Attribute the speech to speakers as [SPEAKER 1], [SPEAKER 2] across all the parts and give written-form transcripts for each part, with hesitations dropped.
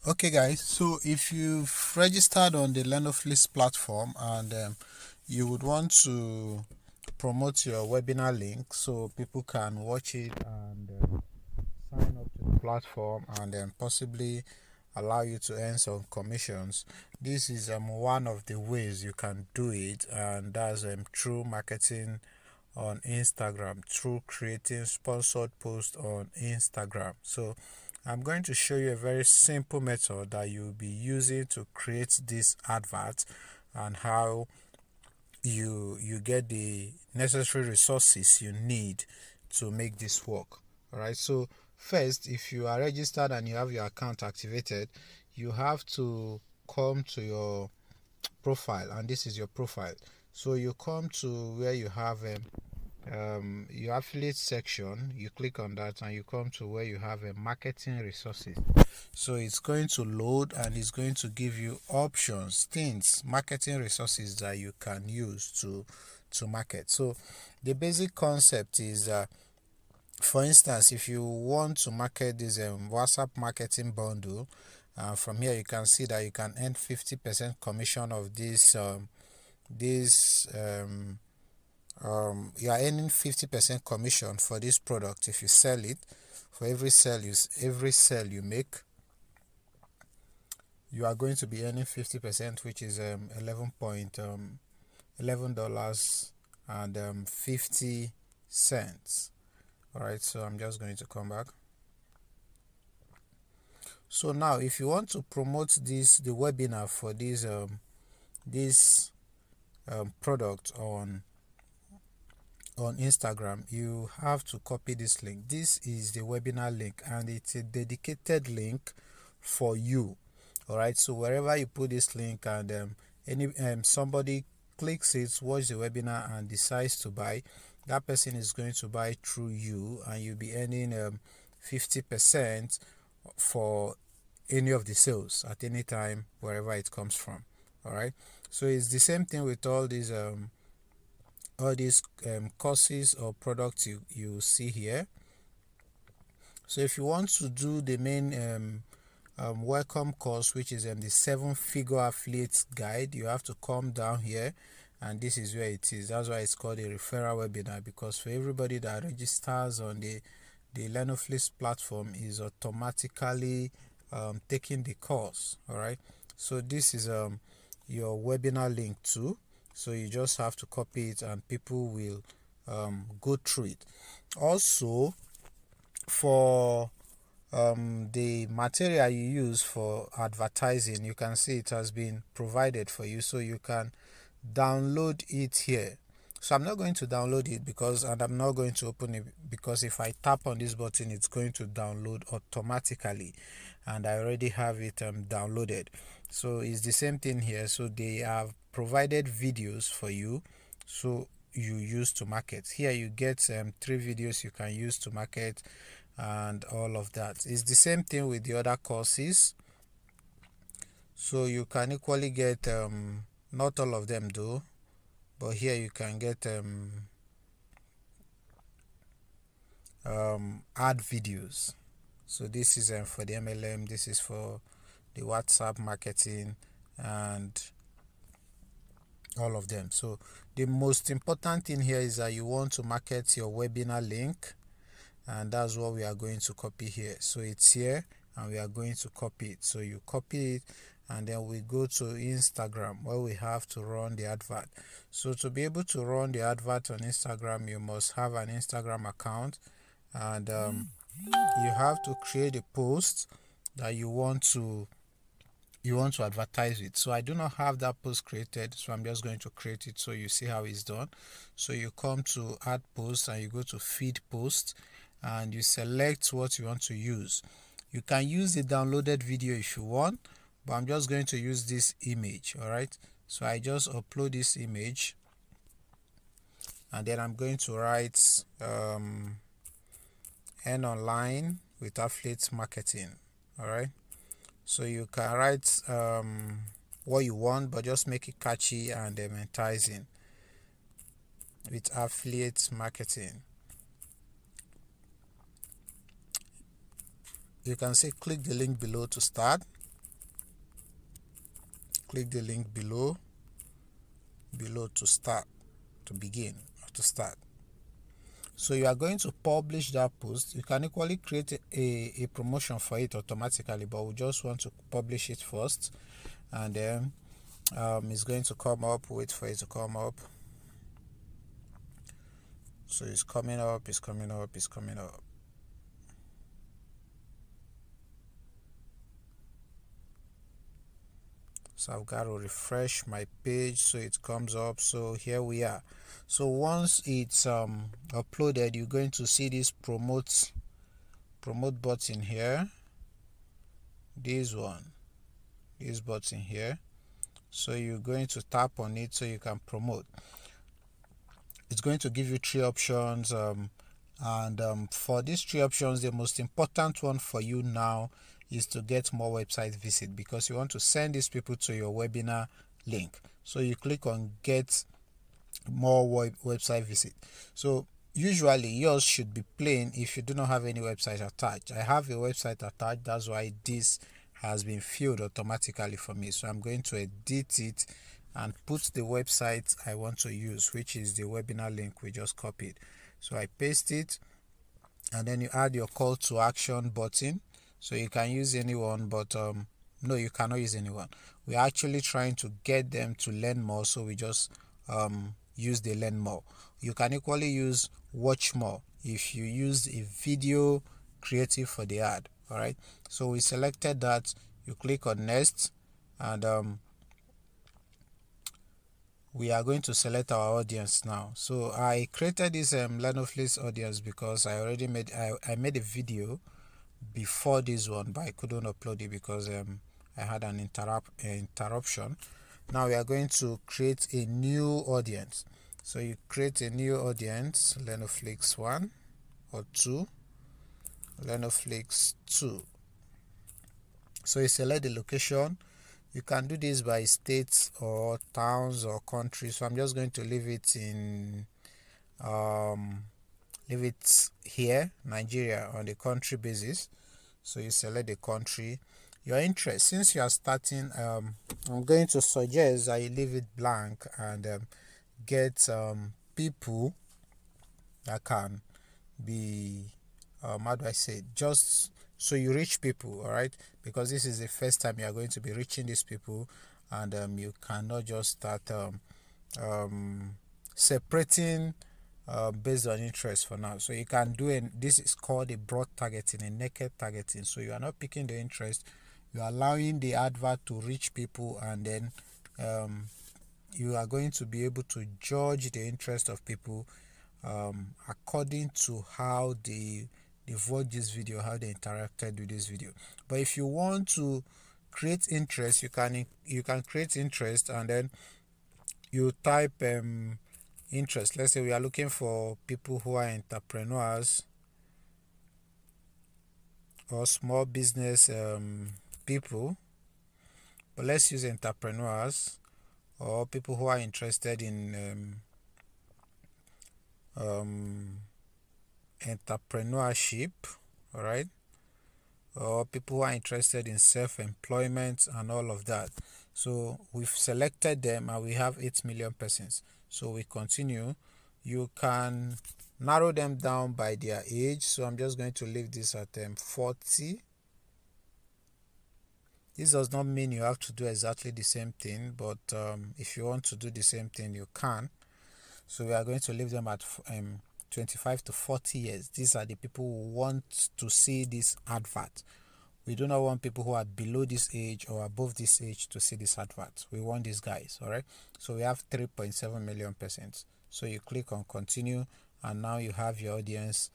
[SPEAKER 1] Okay guys, so if you've registered on the Learnoflix platform and you would want to promote your webinar link so people can watch it and sign up to the platform and then possibly allow you to earn some commissions, this is one of the ways you can do it, and that's through marketing on Instagram, through creating sponsored posts on Instagram. So I'm going to show you a very simple method that you'll be using to create this advert and how you get the necessary resources you need to make this work. All right, so first, if you are registered and you have your account activated, you have to come to your profile, and this is your profile. So you come to where you have your affiliate section, you click on that and you come to where you have a marketing resources. So it's going to load and it's going to give you options, things, marketing resources that you can use to market. So the basic concept is for instance, if you want to market this WhatsApp marketing bundle, from here you can see that you can earn 50% commission of this you are earning 50% commission for this product if you sell it. For every sale you make, you are going to be earning 50%, which is $11 and 50 cents. All right, so I'm just going to come back. So now if you want to promote the webinar for this product on Instagram, you have to copy this link. This is the webinar link and it's a dedicated link for you. All right, so wherever you put this link and somebody clicks it, watch the webinar and decides to buy, that person is going to buy through you and you'll be earning 50% for any of the sales at any time wherever it comes from. All right, so it's the same thing with all these courses or products you see here. So if you want to do the main welcome course, which is the 7-figure affiliate guide, you have to come down here and this is where it is. That's why it's called a referral webinar, because for everybody that registers on the Learnoflix platform is automatically taking the course. All right, so this is your webinar link too. So you just have to copy it and people will go through it. Also, for the material you use for advertising, you can see it has been provided for you, so you can download it here. So I'm not going to download it and I'm not going to open it, because if I tap on this button it's going to download automatically and I already have it downloaded. So it's the same thing here. So they have provided videos for you, so you use to market. Here you get 3 videos you can use to market and all of that. It's the same thing with the other courses, so you can equally get not all of them though, but here you can get ad videos. So this is for the MLM, this is for the WhatsApp marketing and all of them. So the most important thing here is that you want to market your webinar link, and that's what we are going to copy here. So it's here and we are going to copy it. So you copy it and then we go to Instagram where we have to run the advert. So to be able to run the advert on Instagram, you must have an Instagram account, and you have to create a post that you want to advertise it. So I do not have that post created, so I'm just going to create it so you see how it's done. So you come to add post and you go to feed post and you select what you want to use. You can use the downloaded video if you want, but I'm just going to use this image. All right, so I just upload this image and then I'm going to write earn online with affiliate marketing. All right, so you can write what you want, but just make it catchy and enticing with affiliate marketing. You can say click the link below to start. click the link below to start, to begin, or to start. So you are going to publish that post. You can equally create a promotion for it automatically, but we just want to publish it first, and then it's going to come up. Wait for it to come up. So it's coming up, it's coming up, it's coming up. So I've got to refresh my page so it comes up. So here we are. So once it's uploaded, you're going to see this promote button here. This button here. So you're going to tap on it so you can promote. It's going to give you 3 options, for these 3 options, the most important one for you now is to get more website visit, because you want to send these people to your webinar link. So you click on get more website visit. So usually yours should be plain if you do not have any website attached. I have a website attached, that's why this has been filled automatically for me. So I'm going to edit it and put the website I want to use, which is the webinar link we just copied. So I paste it, and then you add your call to action button. So you can use anyone, but no, you cannot use anyone. We're actually trying to get them to learn more, so we just use the learn more. You can equally use watch more if you use a video creative for the ad. All right, so we selected that. You click on next, and we are going to select our audience now. So I created this Learnoflix audience because I already made I made a video before this one, but I couldn't upload it because I had an interruption. Now we are going to create a new audience. So you create a new audience, Learnoflix 1 or 2, Learnoflix 2. So you select the location. You can do this by states or towns or countries. So I'm just going to leave it in here, Nigeria, on the country basis. So you select the country, your interest. Since you are starting, I'm going to suggest I leave it blank and get people that can be how do I say it? Just so you reach people, all right, because this is the first time you are going to be reaching these people, and you cannot just start separating based on interest for now. So you can do this is called a broad targeting, a naked targeting. So you are not picking the interest, you are allowing the advert to reach people, and then you are going to be able to judge the interest of people according to how they watched this video, how they interacted with this video. But if you want to create interest, you can create interest, and then you type interest. Let's say we are looking for people who are entrepreneurs or small business people, but let's use entrepreneurs or people who are interested in entrepreneurship, all right, or people who are interested in self-employment and all of that. So we've selected them and we have 8 million persons. So we continue. You can narrow them down by their age. So I'm just going to leave this at 40. This does not mean you have to do exactly the same thing, but if you want to do the same thing, you can. So we are going to leave them at 25 to 40 years. These are the people who want to see this advert. We do not want people who are below this age or above this age to see this advert. We want these guys, all right? So we have 3.7 million persons. So you click on continue, and now you have your audience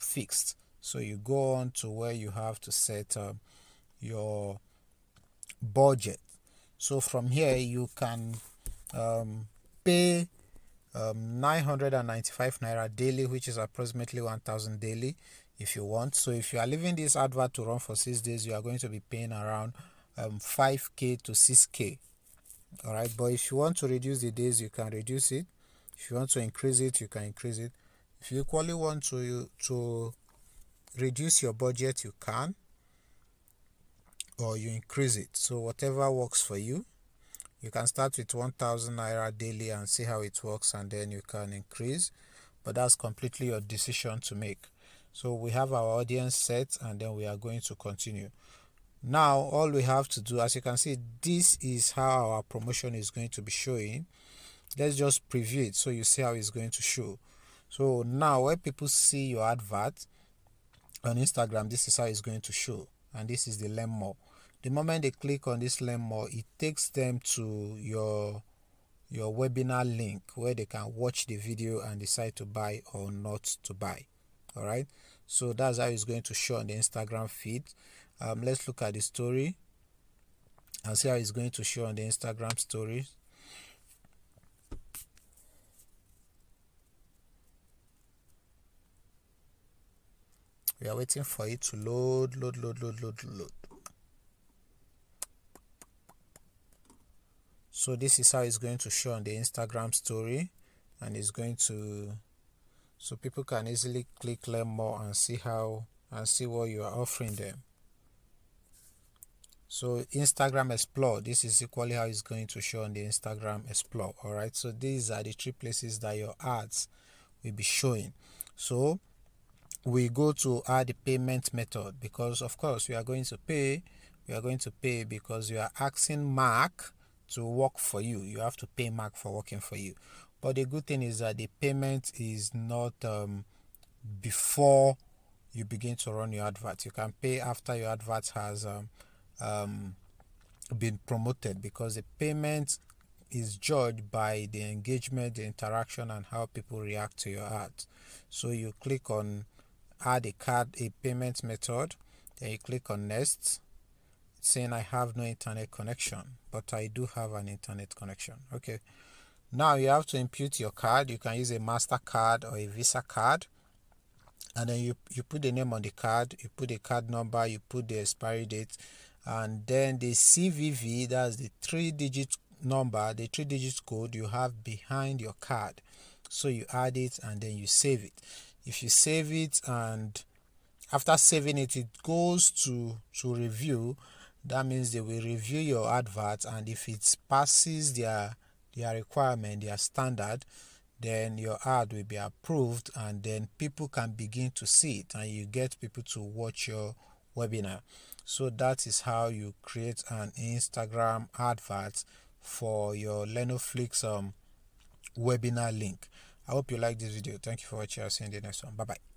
[SPEAKER 1] fixed. So you go on to where you have to set your budget. So from here you can pay 995 naira daily, which is approximately 1,000 daily if you want. So if you are leaving this advert to run for 6 days, you are going to be paying around 5k to 6k, all right. But if you want to reduce the days, you can reduce it. If you want to increase it, you can increase it. If you equally want to reduce your budget, you can, or you increase it. So whatever works for you. You can start with 1,000 naira daily and see how it works, and then you can increase, but that's completely your decision to make. So we have our audience set, and then we are going to continue. Now all we have to do, as you can see, this is how our promotion is going to be showing. Let's just preview it so you see how it's going to show. So now when people see your advert on Instagram, this is how it's going to show, and this is the learn more. The moment they click on this learn more, it takes them to your webinar link where they can watch the video and decide to buy or not to buy. All right, so that's how it's going to show on the Instagram feed. Let's look at the story and see how it's going to show on the Instagram story. We are waiting for it to load. So this is how it's going to show on the Instagram story, and it's going to, so people can easily click learn more and see what you are offering them. So Instagram Explore, this is equally how it's going to show on the Instagram Explore. All right, so these are the 3 places that your ads will be showing. So we go to add the payment method, because of course we are going to pay because you are asking Mark to work for you. You have to pay Mark for working for you. But the good thing is that the payment is not before you begin to run your advert. You can pay after your advert has been promoted, because the payment is judged by the engagement, the interaction, and how people react to your ads. So you click on add a payment method, then you click on next, saying I have no internet connection, but I do have an internet connection. Okay, now you have to input your card. You can use a MasterCard or a Visa card, and then you put the name on the card, you put the card number, you put the expiry date, and then the CVV, that's the 3-digit number, the 3-digit code you have behind your card. So you add it and then you save it. If you save it, and after saving it, it goes to review. That means they will review your advert, and if it passes their requirement, their standard, then your ad will be approved, and then people can begin to see it, and you get people to watch your webinar. So that is how you create an Instagram advert for your Learnoflix webinar link. I hope you like this video. Thank you for watching. I'll see you in the next one. Bye bye.